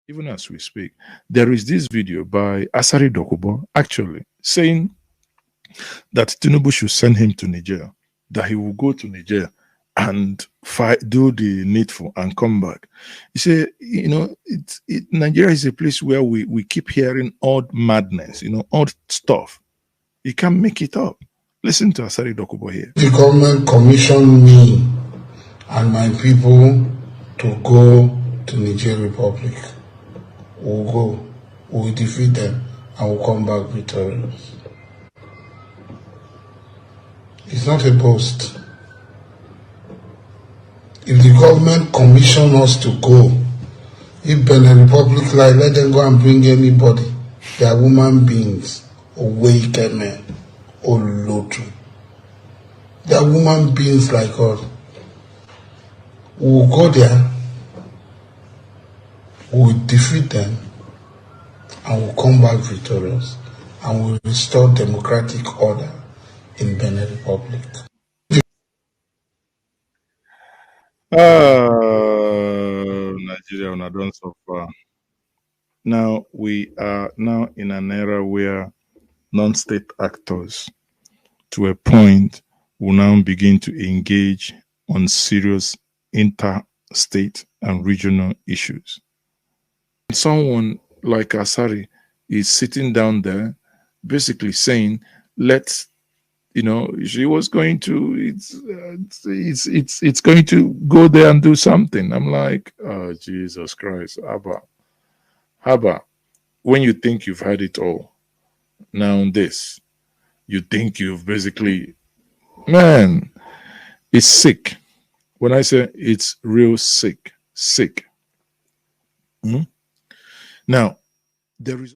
even as we speak, there is this video by Asari Dokubo actually saying that Tinubu should send him to Niger, that he will go to Niger and fight, do the needful, and come back. You say, Nigeria is a place where we keep hearing odd madness, odd stuff. You can't make it up. Listen to Asari Dokubo here. The government commissioned me and my people to go to Niger Republic. We'll go, we'll defeat them, and we'll come back victorious. It's not a boast. If the government commissioned us to go, if Benin Republic like, let them go and bring anybody. They are human beings, awake men, or lotu. They are human beings like us. We'll go there, we'll defeat them, and we'll come back victorious, and we'll restore democratic order in Benin Republic. Nigeria, I don't so far. Now we are now in an era where non-state actors, to a point, will now begin to engage on serious interstate and regional issues. Someone like Asari is sitting down there, basically saying, "Let's." She was going to. It's going to go there and do something. I'm like, oh Jesus Christ, Abba. When you think you've had it all, now this, you think you've basically, man, it's sick. When I say it's real sick. Now there is.